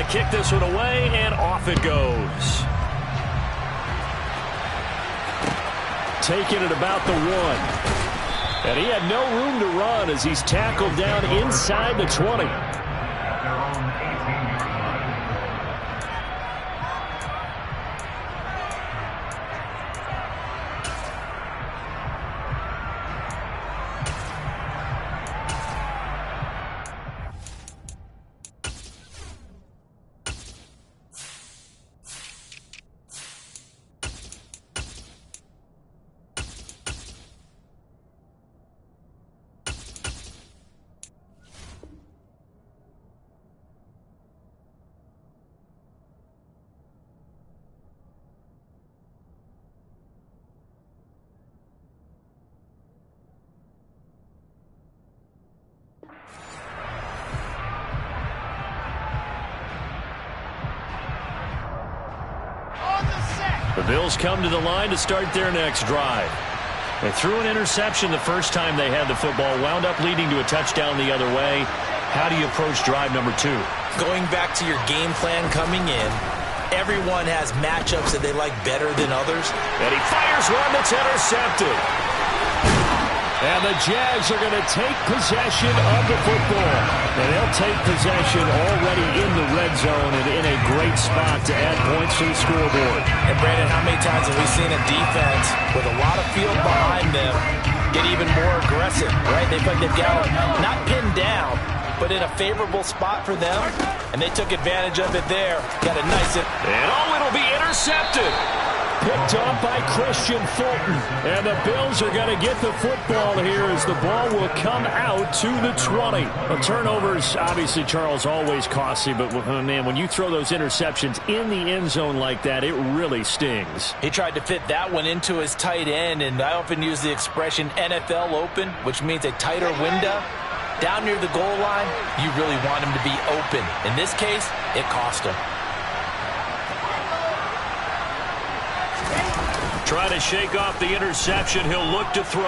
kick this one away, and off it goes. Taking it about the 1. And he had no room to run as he's tackled down inside the 20. The Bills come to the line to start their next drive. They threw an interception the first time they had the football, wound up leading to a touchdown the other way. How do you approach drive number 2? Going back to your game plan coming in, everyone has matchups that they like better than others. And he fires one that's intercepted. And the Jags are going to take possession of the football. And they'll take possession already in the red zone and in a great spot to add points to the scoreboard. And Brandon, how many times have we seen a defense with a lot of field behind them get even more aggressive, right? They feel like they've got them not pinned down, but in a favorable spot for them. And they took advantage of it there. Got a nice... And it'll be intercepted. Picked up by Christian Fulton. And the Bills are going to get the football here as the ball will come out to the 20. Well, turnovers, obviously, Charles, always costly. But, man, when you throw those interceptions in the end zone like that, it really stings. He tried to fit that one into his tight end. And I often use the expression NFL open, which means a tighter window. Down near the goal line, you really want him to be open. In this case, it cost him. Try to shake off the interception. He'll look to throw.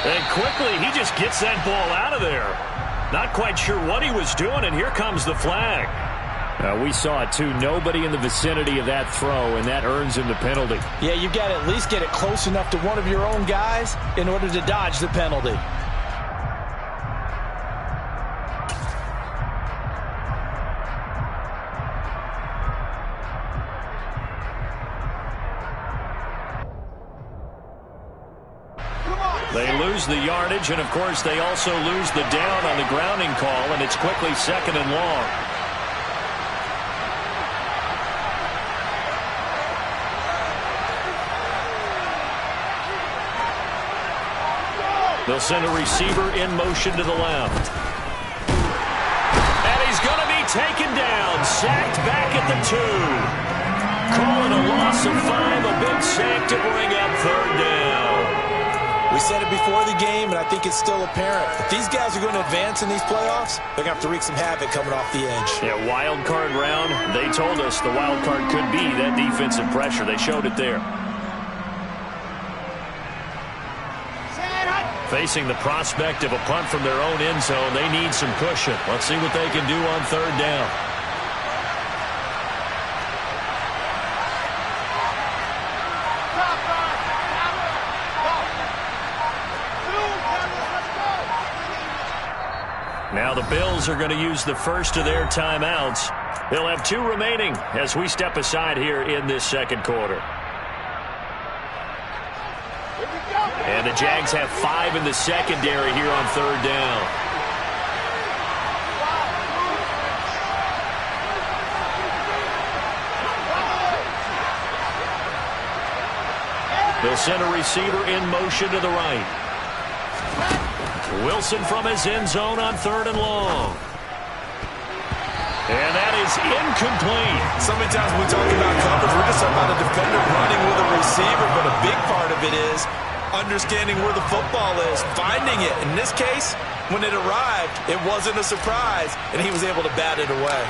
And quickly, he just gets that ball out of there. Not quite sure what he was doing, and here comes the flag. We saw it, too. Nobody in the vicinity of that throw, and that earns him the penalty. Yeah, you've got to at least get it close enough to one of your own guys in order to dodge the penalty. They lose the yardage, and, of course, they also lose the down on the grounding call, and it's quickly 2nd and long. They'll send a receiver in motion to the left. And he's going to be taken down, sacked back at the 2. Calling a loss of 5, a big sack to bring up 3rd down. We said it before the game, and I think it's still apparent. If these guys are going to advance in these playoffs, they're going to have to wreak some havoc coming off the edge. Yeah, wild card round. They told us the wild card could be that defensive pressure. They showed it there. Facing the prospect of a punt from their own end zone, they need some pushing. Let's see what they can do on 3rd down. Now the Bills are going to use the first of their timeouts. They'll have 2 remaining as we step aside here in this 2nd quarter. And the Jags have 5 in the secondary here on 3rd down. They'll send a receiver in motion to the right. Wilson from his end zone on 3rd and long. And that is incomplete. So many times when we talk about coverage, we're just talking about a defender running with a receiver, but a big part of it is understanding where the football is, finding it. In this case, when it arrived, it wasn't a surprise, and he was able to bat it away.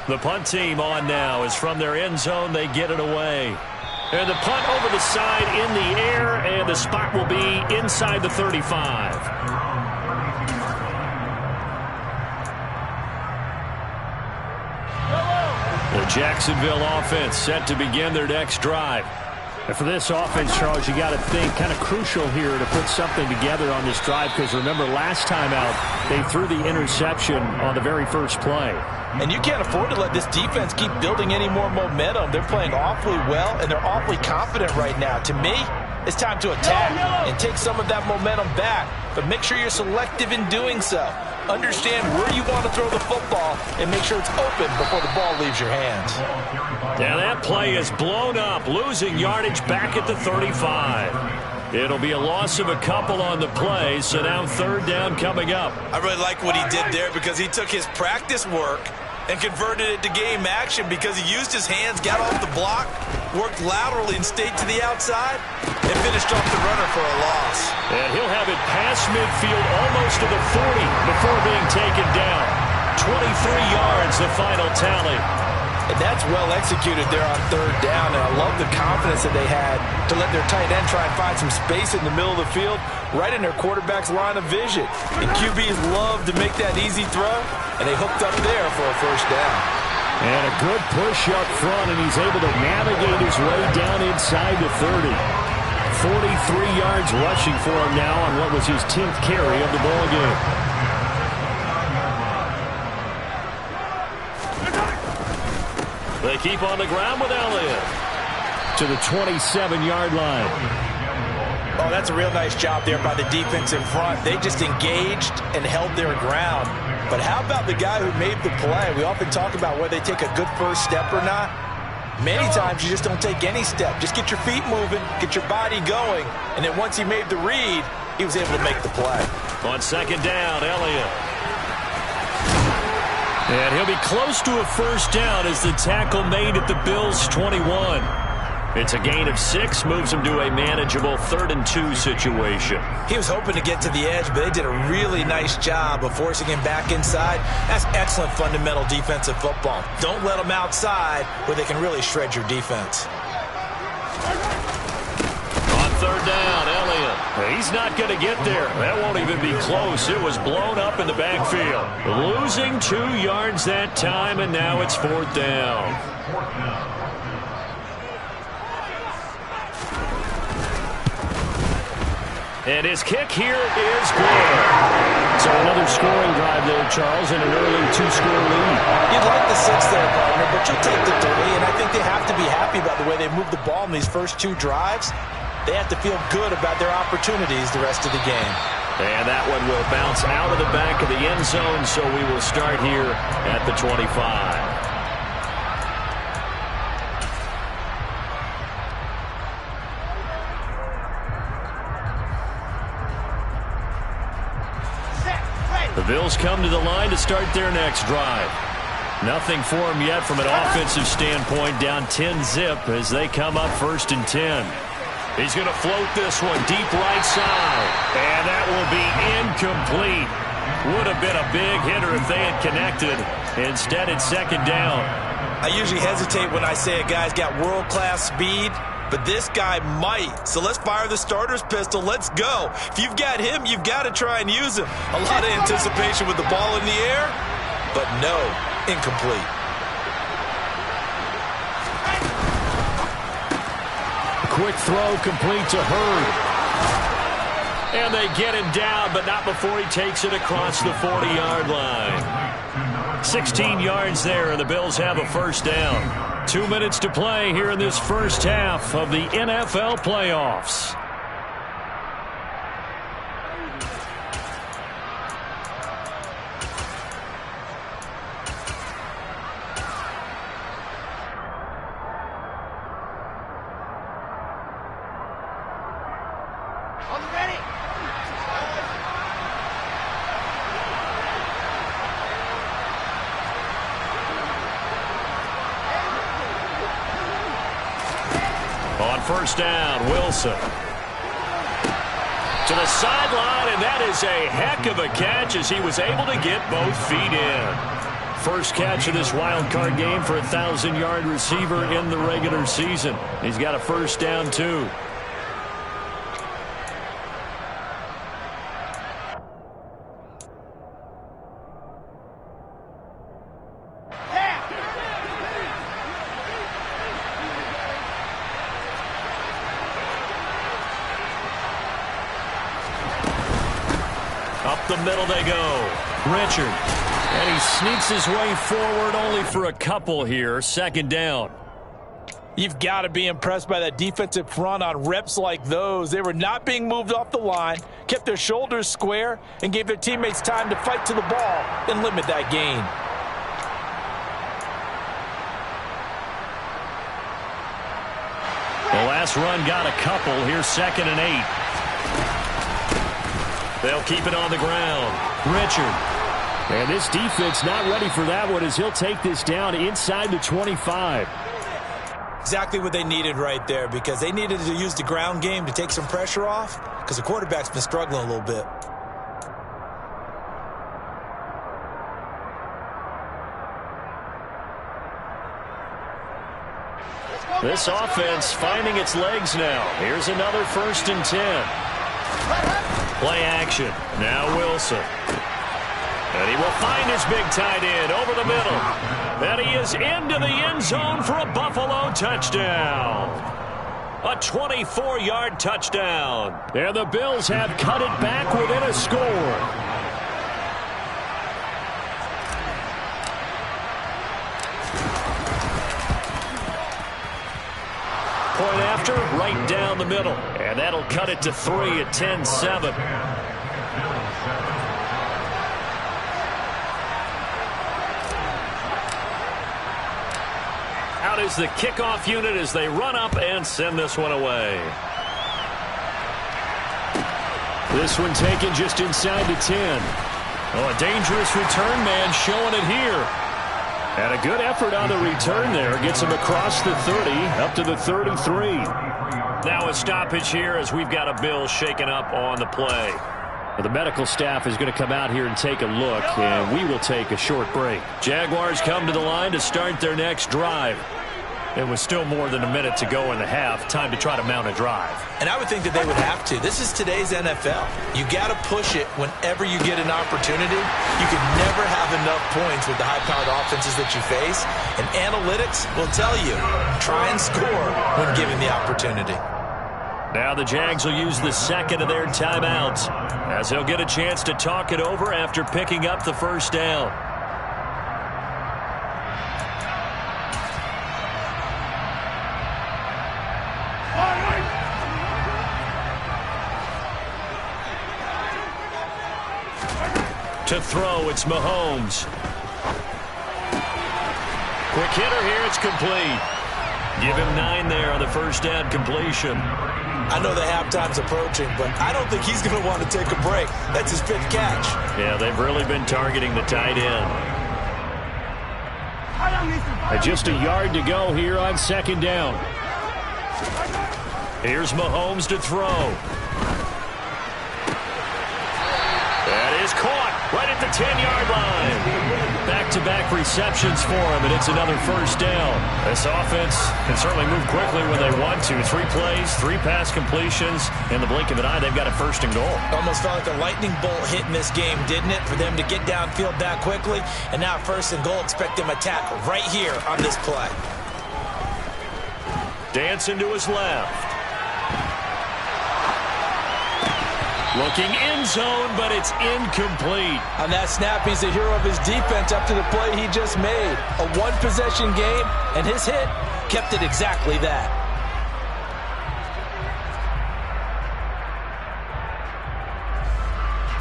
The punt team on now is from their end zone. They get it away. And the punt over the side in the air, and the spot will be inside the 35. The Jacksonville offense set to begin their next drive. And for this offense, Charles, you got to think kind of crucial here to put something together on this drive, because remember last time out they threw the interception on the very first play. And you can't afford to let this defense keep building any more momentum. They're playing awfully well, and they're awfully confident right now. To me, it's time to attack and take some of that momentum back, but make sure you're selective in doing so. Understand where you want to throw the football and make sure it's open before the ball leaves your hands. Now that play is blown up, losing yardage back at the 35. It'll be a loss of a couple on the play, so now third down coming up. I really like what he did there, because he took his practice work and converted it to game action, because he used his hands, got off the block, worked laterally and stayed to the outside, and finished off the runner for a loss. And he'll have it past midfield almost to the 40 before being taken down. 23 yards, the final tally. And that's well executed there on third down, and I love the confidence that they had to let their tight end try and find some space in the middle of the field, right in their quarterback's line of vision. And QBs love to make that easy throw, and they hooked up there for a first down. And a good push up front, and he's able to navigate his way down inside the 30. 43 yards rushing for him now on what was his 10th carry of the ball game. They keep on the ground with Elliott to the 27-yard line. Oh, that's a real nice job there by the defense in front. They just engaged and held their ground. But how about the guy who made the play? We often talk about whether they take a good first step or not. Many times you just don't take any step. Just get your feet moving, get your body going, and then once he made the read, he was able to make the play. On second down, Elliott. And he'll be close to a first down as the tackle made at the Bills' 21. It's a gain of 6, moves him to a manageable 3rd and 2 situation. He was hoping to get to the edge, but they did a really nice job of forcing him back inside. That's excellent fundamental defensive football. Don't let them outside where they can really shred your defense. On third down, Elliott. He's not going to get there. That won't even be close. It was blown up in the backfield. Losing 2 yards that time, and now it's 4th down. And his kick here is good. So another scoring drive there, Charles, and an early 2-score lead. You'd like the 6 there, partner, but you'll take the 3, and I think they have to be happy about the way they moved the ball in these first 2 drives. They have to feel good about their opportunities the rest of the game. And that one will bounce out of the back of the end zone, so we will start here at the 25. The Bills come to the line to start their next drive. Nothing for them yet from an offensive standpoint, down 10-zip as they come up 1st and 10. He's going to float this one deep right side, and that will be incomplete. Would have been a big hitter if they had connected. Instead, it's 2nd down. I usually hesitate when I say a guy's got world-class speed, but this guy might. So let's fire the starter's pistol. Let's go. If you've got him, you've got to try and use him. A lot of anticipation with the ball in the air, but no, incomplete. Quick throw complete to Hurd. And they get him down, but not before he takes it across the 40-yard line. 16 yards there, and the Bills have a first down. 2 minutes to play here in this first half of the NFL playoffs. On first down, Wilson. To the sideline, and that is a heck of a catch as he was able to get both feet in. First catch of this wild card game for a 1,000-yard receiver in the regular season. He's got a first down, too. Up the middle they go. Richard. And he sneaks his way forward only for a couple here. 2nd down. You've got to be impressed by that defensive front on reps like those. They were not being moved off the line, kept their shoulders square, and gave their teammates time to fight to the ball and limit that gain. The last run got a couple. Here's 2nd and 8. They'll keep it on the ground. Richard. And this defense not ready for that one as he'll take this down inside the 25. Exactly what they needed right there, because they needed to use the ground game to take some pressure off, because the quarterback's been struggling a little bit. This offense finding its legs now. Here's another 1st and 10. Play action. Now Wilson. And he will find his big tight end over the middle. And he is into the end zone for a Buffalo touchdown. A 24-yard touchdown. And the Bills have cut it back within a score. Point after, right down the middle. And that'll cut it to 3 at 10-7. Out is the kickoff unit as they run up and send this one away. This one taken just inside the 10. Oh, a dangerous return man showing it here. And a good effort on the return there. Gets him across the 30, up to the 33. Now a stoppage here as we've got a Bill shaken up on the play. Well, the medical staff is going to come out here and take a look, and we will take a short break. Jaguars come to the line to start their next drive. It was still more than a minute to go in the half. Time to try to mount a drive. And I would think that they would have to. This is today's NFL. You got to push it whenever you get an opportunity. You can never have enough points with the high-powered offenses that you face. And analytics will tell you, try and score when given the opportunity. Now the Jags will use the 2nd of their timeouts as they'll get a chance to talk it over after picking up the 1st down. To throw, it's Mahomes. Quick hitter here, it's complete. Give him 9 there on the 1st down completion. I know the halftime's approaching, but I don't think he's going to want to take a break. That's his 5th catch. Yeah, they've really been targeting the tight end. And just a yard to go here on 2nd down. Here's Mahomes to throw. That is caught right at the 10-yard line. Back-to-back receptions for him, and it's another 1st down. This offense can certainly move quickly when they want to. 3 plays, 3 pass completions. In the blink of an eye, they've got a 1st and goal. Almost felt like a lightning bolt hit in this game, didn't it? For them to get downfield that quickly. And now 1st and goal, expect them to tackle right here on this play. Dancing to his left. Looking end zone, but it's incomplete. On that snap, he's the hero of his defense up to the play he just made. A 1-possession game, and his hit kept it exactly that.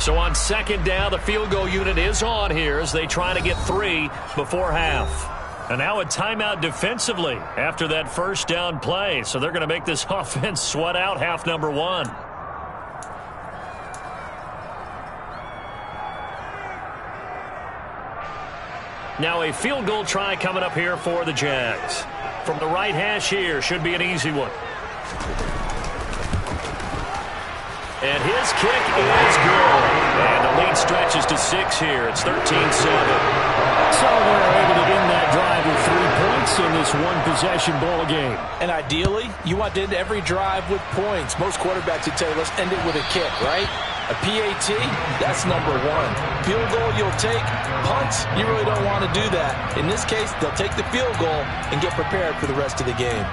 So on 2nd down, the field goal unit is on here as they try to get 3 before half. And now a timeout defensively after that 1st down play. So they're going to make this offense sweat out half number 1. Now a field goal try coming up here for the Jags. From the right hash here, should be an easy one. And his kick is good. And the lead stretches to 6 here. It's 13-7. So they're able to end that drive with 3 points in this 1-possession ball game. And ideally, you want to end every drive with points. Most quarterbacks would tell you, let's end it with a kick, right? A PAT, that's number 1. Field goal you'll take. Punts, you really don't want to do that. In this case, they'll take the field goal and get prepared for the rest of the game.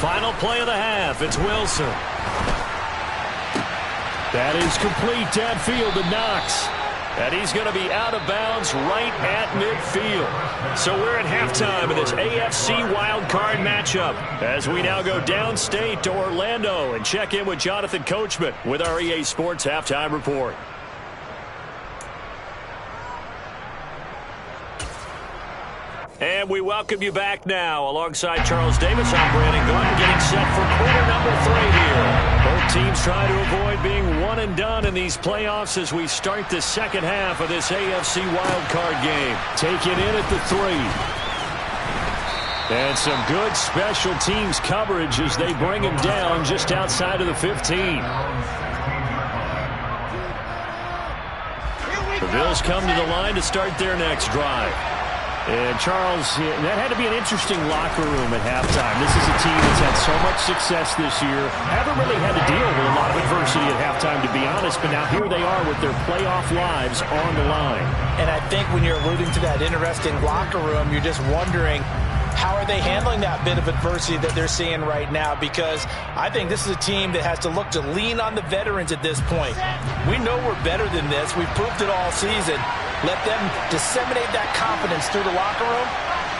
Final play of the half. It's Wilson. That is complete downfield to Knox. And he's going to be out of bounds right at midfield. So we're at halftime in this AFC wildcard matchup as we now go downstate to Orlando and check in with Jonathan Coachman with our EA Sports Halftime Report. And we welcome you back now. Alongside Charles Davis, I'm Brandon Gordon, getting set for quarter number 3 here. Both teams trying to avoid being one and done in these playoffs as we start the second half of this AFC wildcard game. Taking in at the 3. And some good special teams coverage as they bring him down just outside of the 15. The Bills come to the line to start their next drive. And, Charles, that had to be an interesting locker room at halftime. This is a team that's had so much success this year. Haven't really had to deal with a lot of adversity at halftime, to be honest. But now here they are with their playoff lives on the line. And I think when you're alluding to that interesting locker room, you're just wondering, how are they handling that bit of adversity that they're seeing right now? Because I think this is a team that has to look to lean on the veterans at this point. We know we're better than this. We've proved it all season. Let them disseminate that confidence through the locker room.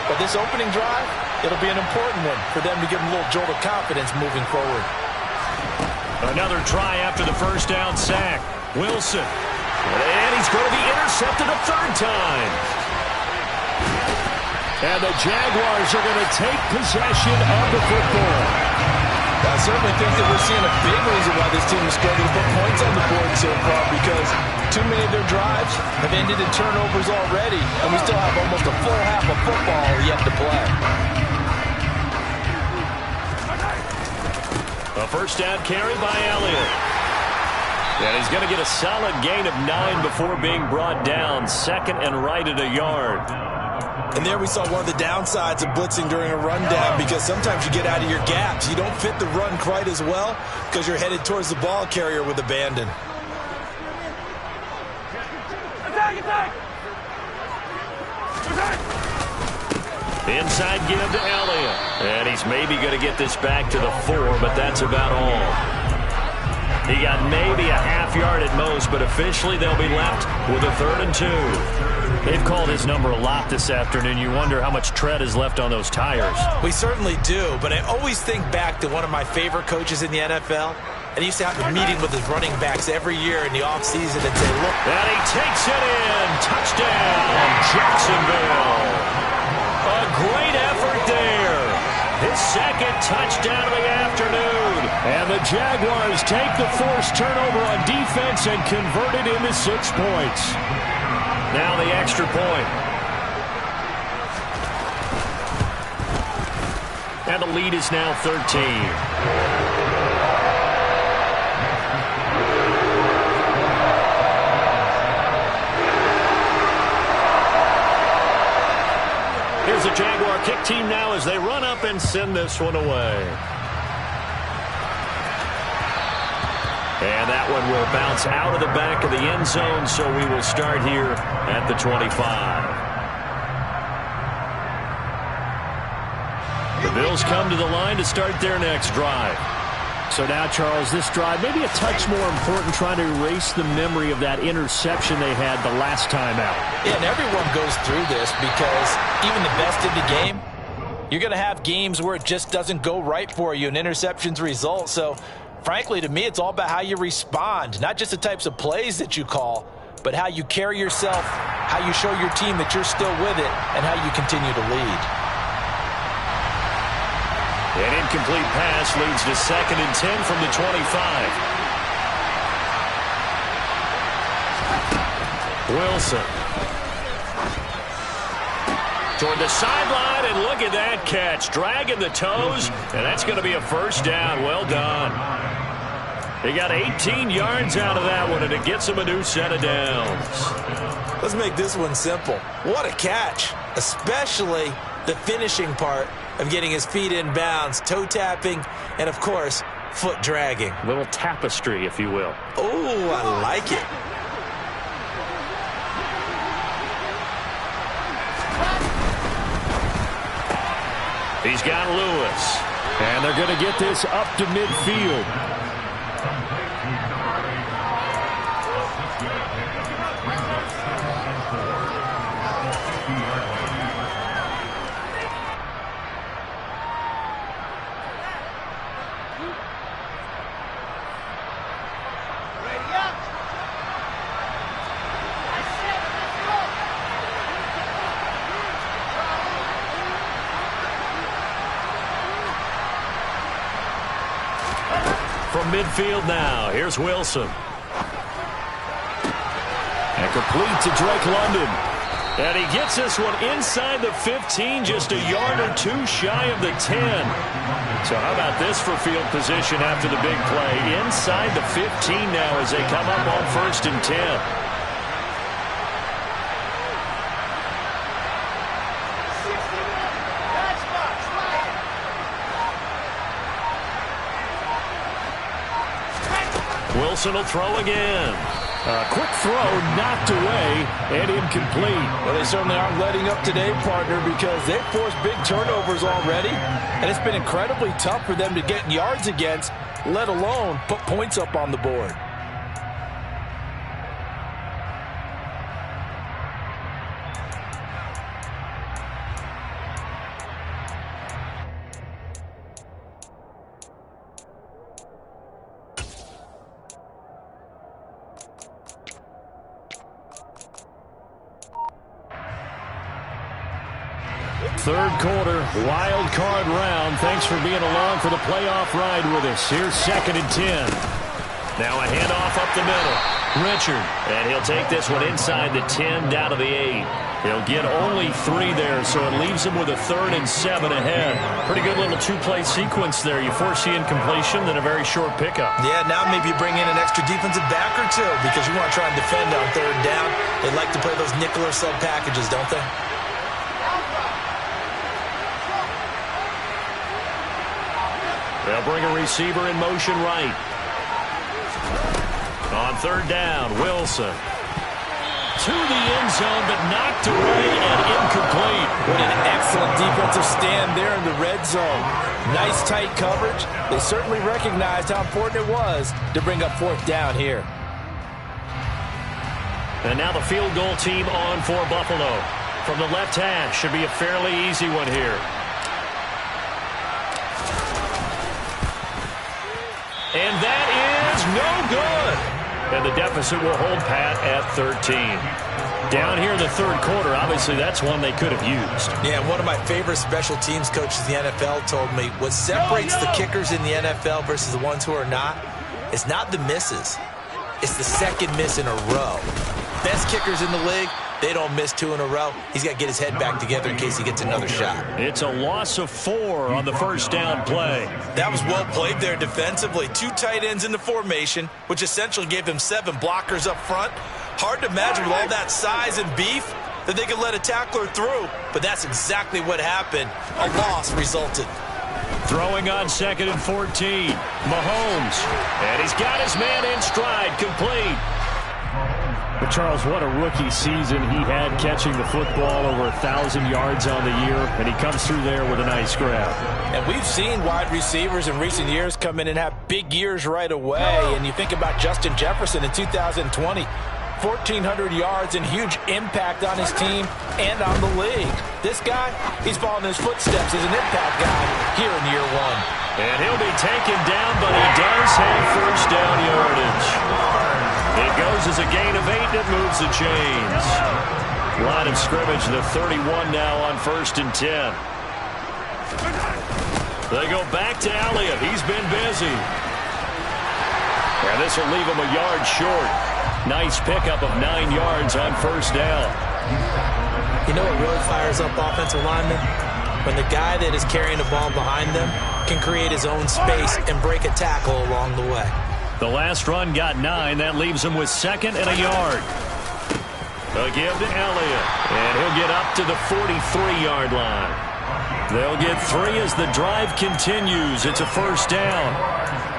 But this opening drive, it'll be an important one for them to give them a little jolt of confidence moving forward. Another try after the first down sack. Wilson. And he's going to be intercepted a third time. And the Jaguars are going to take possession of the football. I certainly think that we're seeing a big reason why this team is struggling to put points on the board so far, because too many of their drives have ended in turnovers already, and we still have almost a full half of football yet to play. A first down carry by Elliott. And he's going to get a solid gain of 9 before being brought down. Second and right at a yard. And there we saw one of the downsides of blitzing during a rundown, because sometimes you get out of your gaps. You don't fit the run quite as well because you're headed towards the ball carrier with abandon. Inside give to Elliott. And he's maybe going to get this back to the 4, but that's about all. He got maybe a half yard at most, but officially they'll be left with a 3rd and 2. They've called his number a lot this afternoon. You wonder how much tread is left on those tires. We certainly do, but I always think back to one of my favorite coaches in the NFL. And he used to have a meeting with his running backs every year in the offseason and say, look. And he takes it in. Touchdown, Jacksonville. A great effort there. His second touchdown of the afternoon. And the Jaguars take the forced turnover on defense and convert it into 6 points. Now the extra point. And the lead is now 13. Here's the Jaguar kick team now as they run up and send this one away. And that one will bounce out of the back of the end zone, so we will start here at the 25. The Bills come to the line to start their next drive. So now, Charles, this drive maybe a touch more important, trying to erase the memory of that interception they had the last time out. Yeah, and everyone goes through this because even the best in the game, you're going to have games where it just doesn't go right for you and interceptions result. So, frankly, to me, it's all about how you respond, not just the types of plays that you call, but how you carry yourself, how you show your team that you're still with it, and how you continue to lead. An incomplete pass leads to 2nd and 10 from the 25. Wilson. Toward the sideline, and look at that catch. Dragging the toes, and that's going to be a first down. Well done. He got 18 yards out of that one, and it gets him a new set of downs. Let's make this one simple. What a catch, especially the finishing part of getting his feet in bounds, toe tapping, and, of course, foot dragging. A little tapestry, if you will. Oh, I like it. He's got Lewis. And they're going to get this up to midfield. From midfield now, here's Wilson. And complete to Drake London. And he gets this one inside the 15, just a yard or two shy of the 10. So how about this for field position after the big play? Inside the 15 now as they come up on 1st and 10. Wilson will throw again. A quick throw knocked away and incomplete. Well, they certainly aren't letting up today, partner, because they've forced big turnovers already, and it's been incredibly tough for them to get yards against, let alone put points up on the board. Third quarter, wild card round. Thanks for being along for the playoff ride with us. Here's 2nd and 10. Now a handoff up the middle. Richard. And he'll take this one inside the 10 down to the 8. He'll get only 3 there, so it leaves him with a 3rd and 7 ahead. Pretty good little 2-play sequence there. You force the incompletion, then a very short pickup. Yeah, now maybe you bring in an extra defensive back or two because you want to try and defend on 3rd down. They like to play those nickel or sub packages, don't they? They'll bring a receiver in motion right. On 3rd down, Wilson. To the end zone, but knocked away and incomplete. What an excellent defensive stand there in the red zone. Nice tight coverage. They certainly recognized how important it was to bring up 4th down here. And now the field goal team on for Buffalo. From the left hash, should be a fairly easy one here. And that is no good. And the deficit will hold pat at 13. Down here in the 3rd quarter, obviously that's one they could have used. Yeah, one of my favorite special teams coaches in the NFL told me what separates the kickers in the NFL versus the ones who are not is not the misses. It's the 2nd miss in a row. Best kickers in the league, they don't miss 2 in a row. He's got to get his head back together in case he gets another shot. It's a loss of 4 on the 1st down play. That was well played there defensively. 2 tight ends in the formation, which essentially gave them 7 blockers up front. Hard to imagine with all that size and beef that they could let a tackler through, but that's exactly what happened. A loss resulted. Throwing on 2nd and 14. Mahomes. And he's got his man in stride, complete. But Charles, what a rookie season he had catching the football, over 1,000 yards on the year, and he comes through there with a nice grab. And we've seen wide receivers in recent years come in and have big years right away. And you think about Justin Jefferson in 2020, 1,400 yards and huge impact on his team and on the league. This guy, he's following his footsteps as an impact guy here in year 1. And he'll be taken down, but he does have 1st down yardage. It goes as a gain of 8, and it moves the chains. Line of scrimmage, the 31 now on 1st and 10. They go back to Elliott. He's been busy. And this will leave him a yard short. Nice pickup of 9 yards on 1st down. You know what really fires up offensive linemen? When the guy that is carrying the ball behind them can create his own space and break a tackle along the way. The last run got 9. That leaves him with 2nd and a yard. A give to Elliott. And he'll get up to the 43-yard line. They'll get 3 as the drive continues. It's a 1st down.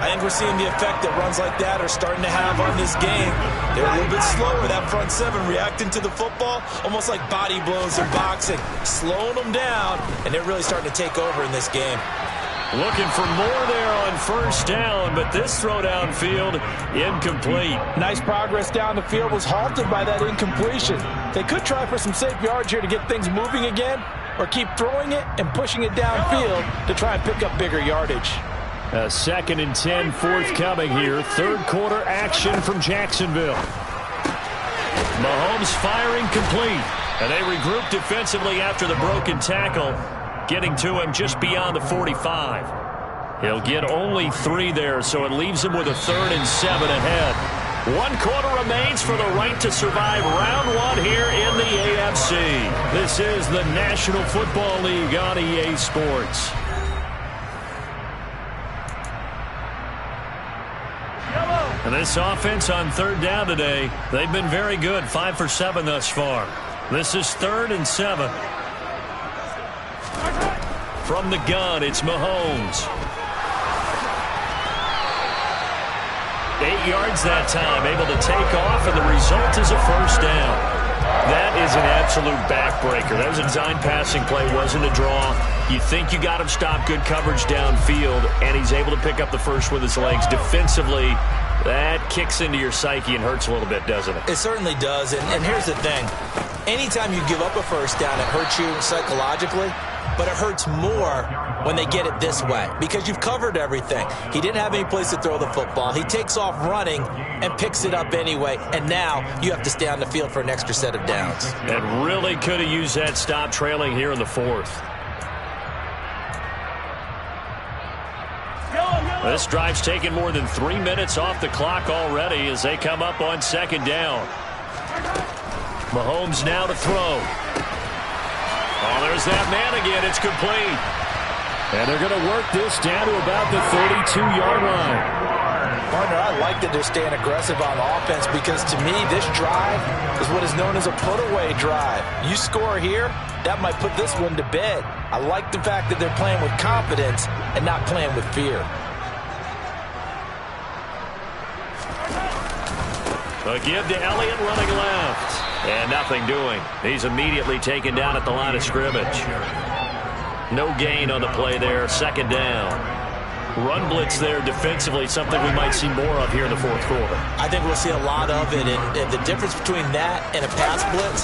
I think we're seeing the effect that runs like that are starting to have on this game. They're a little bit slower, that front 7, reacting to the football, almost like body blows in boxing, slowing them down, and they're really starting to take over in this game. Looking for more there on first down, but this throw downfield incomplete. Nice progress down the field was halted by that incompletion. They could try for some safe yards here to get things moving again, or keep throwing it and pushing it downfield to try and pick up bigger yardage. A 2nd and 10 forthcoming here. Third quarter action from Jacksonville. Mahomes firing complete. And they regroup defensively after the broken tackle, getting to him just beyond the 45. He'll get only 3 there, so it leaves him with a 3rd and 7 ahead. 1 quarter remains for the right to survive round 1 here in the AFC. This is the National Football League on EA Sports. And this offense on 3rd down today, they've been very good, 5 for 7 thus far. This is 3rd and 7. From the gun, it's Mahomes. 8 yards that time, able to take off, and the result is a first down. That is an absolute backbreaker. That was a design passing play, wasn't a draw. You think you got him stopped, good coverage downfield, and he's able to pick up the first with his legs. Defensively, that kicks into your psyche and hurts a little bit, doesn't it? It certainly does, and here's the thing. Anytime you give up a first down, it hurts you psychologically, but it hurts more when they get it this way because you've covered everything. He didn't have any place to throw the football. He takes off running and picks it up anyway, and now you have to stay on the field for an extra set of downs. And really could have used that stop trailing here in the 4th. This drive's taken more than 3 minutes off the clock already as they come up on 2nd down. Mahomes now to throw. Oh, there's that man again. It's complete. And they're going to work this down to about the 32-yard line. Partner, I like that they're staying aggressive on offense because to me, this drive is what is known as a put-away drive. You score here, that might put this one to bed. I like the fact that they're playing with confidence and not playing with fear. A give to Elliott running left. And nothing doing. He's immediately taken down at the line of scrimmage. No gain on the play there. 2nd down. Run blitz there defensively, something we might see more of here in the 4th quarter. I think we'll see a lot of it, and the difference between that and a pass blitz,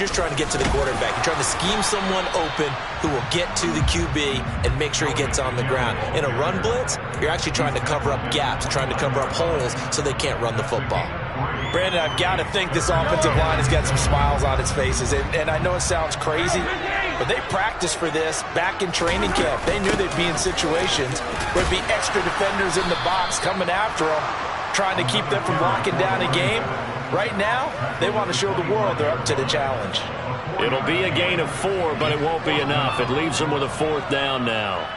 you're trying to get to the quarterback. You're trying to scheme someone open who will get to the QB and make sure he gets on the ground. In a run blitz, you're actually trying to cover up gaps, trying to cover up holes so they can't run the football. Brandon, I've got to think this offensive line has got some smiles on its faces. And I know it sounds crazy, but they practiced for this back in training camp. They knew they'd be in situations where there'd be extra defenders in the box coming after them, trying to keep them from locking down a game. Right now, they want to show the world they're up to the challenge. It'll be a gain of 4, but it won't be enough. It leaves them with a 4th down now.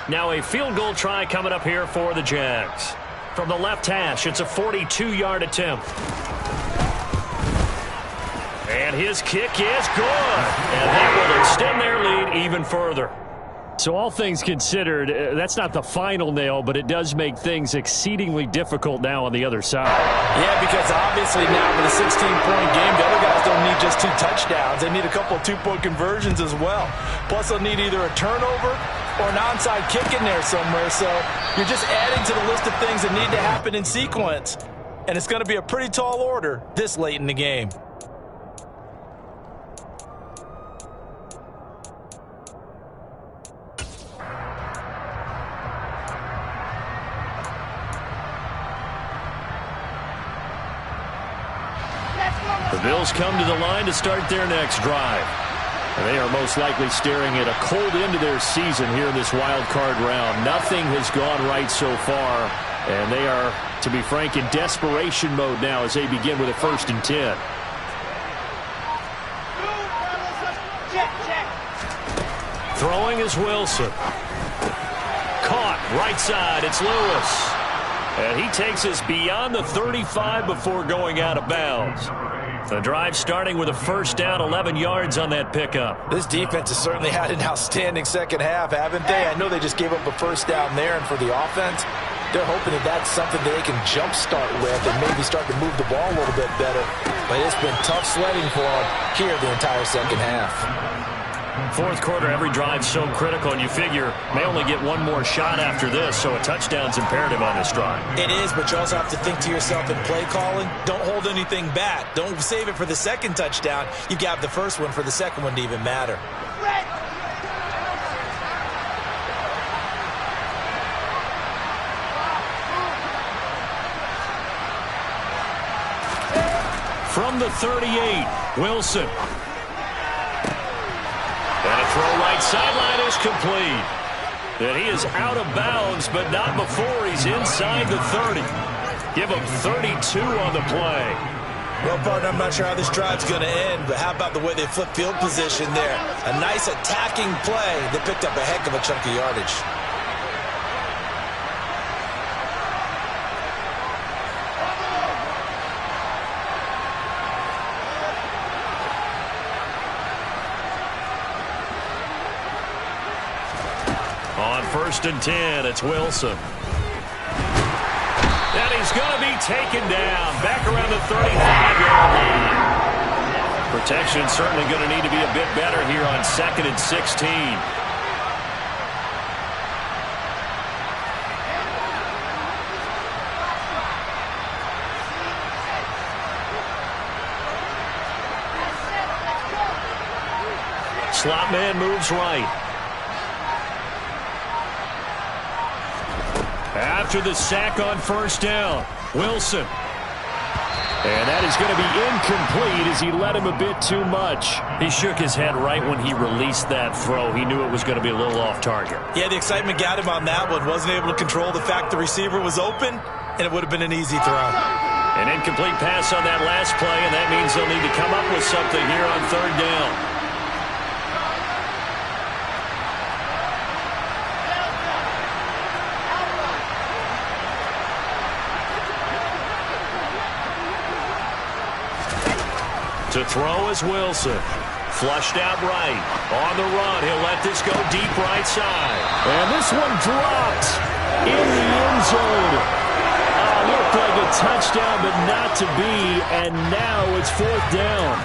Now a field goal try coming up here for the Jags. From the left hash, it's a 42-yard attempt. And his kick is good. And that will extend their lead even further. So all things considered, that's not the final nail, but it does make things exceedingly difficult now on the other side. Yeah, because obviously now with a 16-point game, the other guys don't need just 2 touchdowns. They need a couple of 2-point conversions as well. Plus, they'll need either a turnover or an onside kick in there somewhere. So you're just adding to the list of things that need to happen in sequence. And it's going to be a pretty tall order this late in the game. The Bills come to the line to start their next drive. And they are most likely staring at a cold end to their season here in this wild card round. Nothing has gone right so far, and they are, to be frank, in desperation mode now as they begin with a 1st and 10. Throwing is Wilson. Caught right side. It's Lewis. And he takes us beyond the 35 before going out of bounds. The drive starting with a 1st down, 11 yards on that pickup. This defense has certainly had an outstanding second half, haven't they? I know they just gave up a 1st down there, and for the offense, They're hoping that that's something that they can jumpstart with and maybe start to move the ball a little bit better. But it's been tough sledding for them here the entire second half. Fourth quarter, every drive so critical, and you figure may only get one more shot after this, so a touchdown's imperative on this drive. It is, but you also have to think to yourself in play calling, don't hold anything back. Don't save it for the second touchdown. You got the first one for the second one to even matter. From the 38, Wilson. And a throw right sideline is complete. And he is out of bounds, but not before he's inside the 30. Give him 32 on the play. Well, partner, I'm not sure how this drive's going to end, but how about the way they flip field position there? A nice attacking play that picked up a heck of a chunk of yardage. On 1st and 10, it's Wilson. And he's going to be taken down back around the 35-yard line. Protection certainly going to need to be a bit better here on 2nd and 16. Slot man moves right. After the sack on 1st down, Wilson. And that is going to be incomplete as he let him a bit too much. He shook his head right when he released that throw. He knew it was going to be a little off target. Yeah, the excitement got him on that one. Wasn't able to control the fact the receiver was open, and it would have been an easy throw. An incomplete pass on that last play, and that means they'll need to come up with something here on 3rd down. To throw is Wilson. Flushed out right. On the run, he'll let this go deep right side. And this one dropped in the end zone. Looked like a touchdown, but not to be. And now it's 4th down.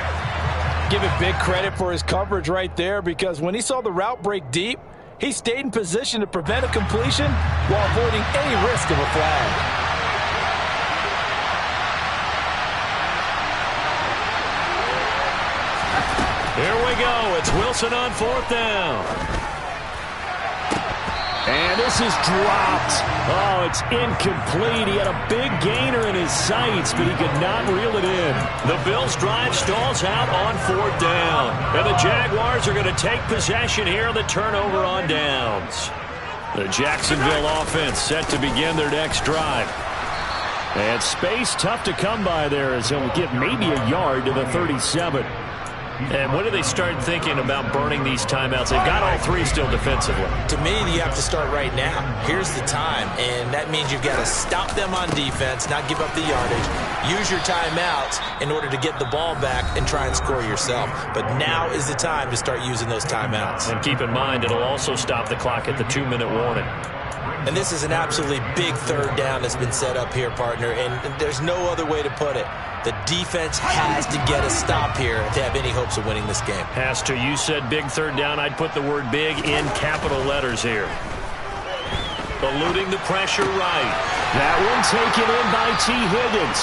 Give it big credit for his coverage right there, because when he saw the route break deep, he stayed in position to prevent a completion while avoiding any risk of a flag. Here we go. It's Wilson on 4th down. And this is dropped. Oh, it's incomplete. He had a big gainer in his sights, but he could not reel it in. The Bills' drive stalls out on 4th down. And the Jaguars are going to take possession here on the turnover on downs. The Jacksonville offense set to begin their next drive. And space tough to come by there as he'll get maybe a yard to the 37. And when do they start thinking about burning these timeouts? They've got all 3 still defensively. To me, you have to start right now. Here's the time, and that means you've got to stop them on defense, not give up the yardage, use your timeouts in order to get the ball back and try and score yourself. But now is the time to start using those timeouts. And keep in mind, it'll also stop the clock at the 2-minute warning. And this is an absolutely big 3rd down that's been set up here, partner, and there's no other way to put it. The defense has to get a stop here to have any hopes of winning this game. Has to. You said big 3rd down. I'd put the word big in capital letters here. Eluding the pressure right. That one taken in by T. Higgins.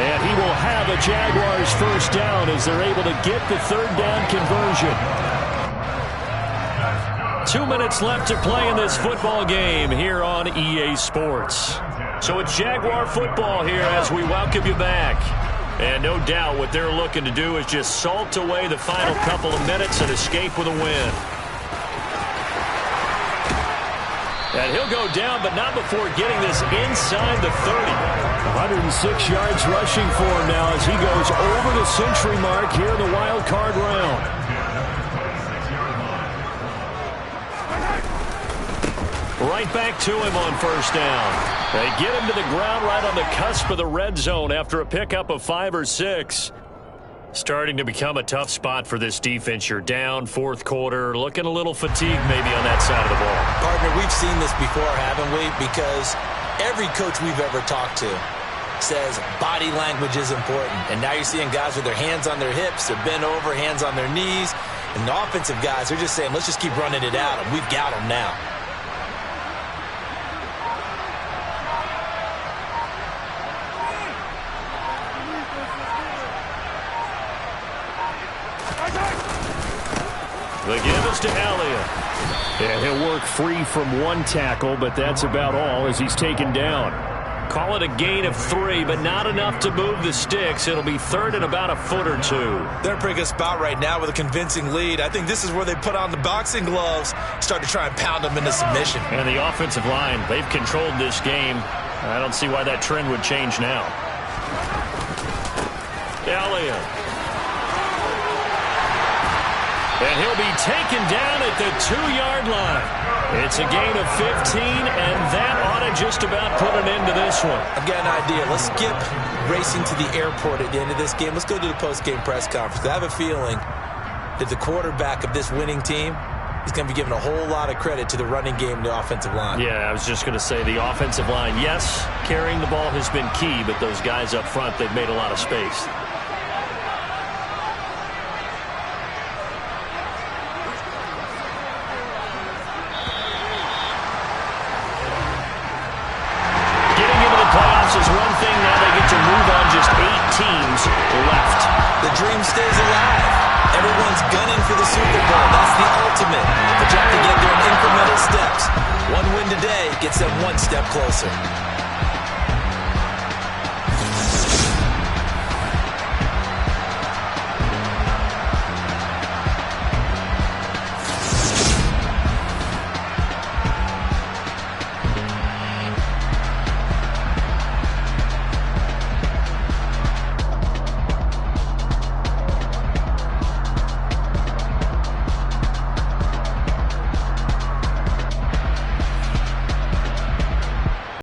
And he will have a Jaguars 1st down as they're able to get the 3rd down conversion. 2 minutes left to play in this football game here on EA Sports. So it's Jaguar football here as we welcome you back. And no doubt what they're looking to do is just salt away the final couple of minutes and escape with a win. And he'll go down, but not before getting this inside the 30. 106 yards rushing for him now as he goes over the century mark here in the wild card round. Right back to him on 1st down. They get him to the ground right on the cusp of the red zone after a pickup of 5 or 6. Starting to become a tough spot for this defense. You're down 4th quarter, looking a little fatigued maybe on that side of the ball. Partner, we've seen this before, haven't we? Because Every coach we've ever talked to says body language is important. And now you're seeing guys with their hands on their hips, they're bent over, hands on their knees. And the offensive guys, they're just saying, let's just keep running it out, and we've got them now. The give is to Elliott. And he'll work free from one tackle, but that's about all as he's taken down. Call it a gain of 3, but not enough to move the sticks. It'll be third and about a foot or 2. They're in a pretty good spot right now with a convincing lead. I think this is where they put on the boxing gloves, start to try and pound them into submission. And the offensive line, they've controlled this game. I don't see why that trend would change now. Elliott. And he'll be taken down at the 2-yard line. It's a gain of 15, and that ought to just about put an end to this one. I've got an idea. Let's skip racing to the airport at the end of this game. Let's go to the post-game press conference. I have a feeling that the quarterback of this winning team is going to be giving a whole lot of credit to the running game and the offensive line. Yeah, I was just going to say the offensive line, yes, carrying the ball has been key, but those guys up front, they've made a lot of space. Is one thing. Now they get to move on. Just 8 teams left. The dream stays alive. Everyone's gunning for the Super Bowl. That's the ultimate. But you have to get there in incremental steps. One win today gets them one step closer.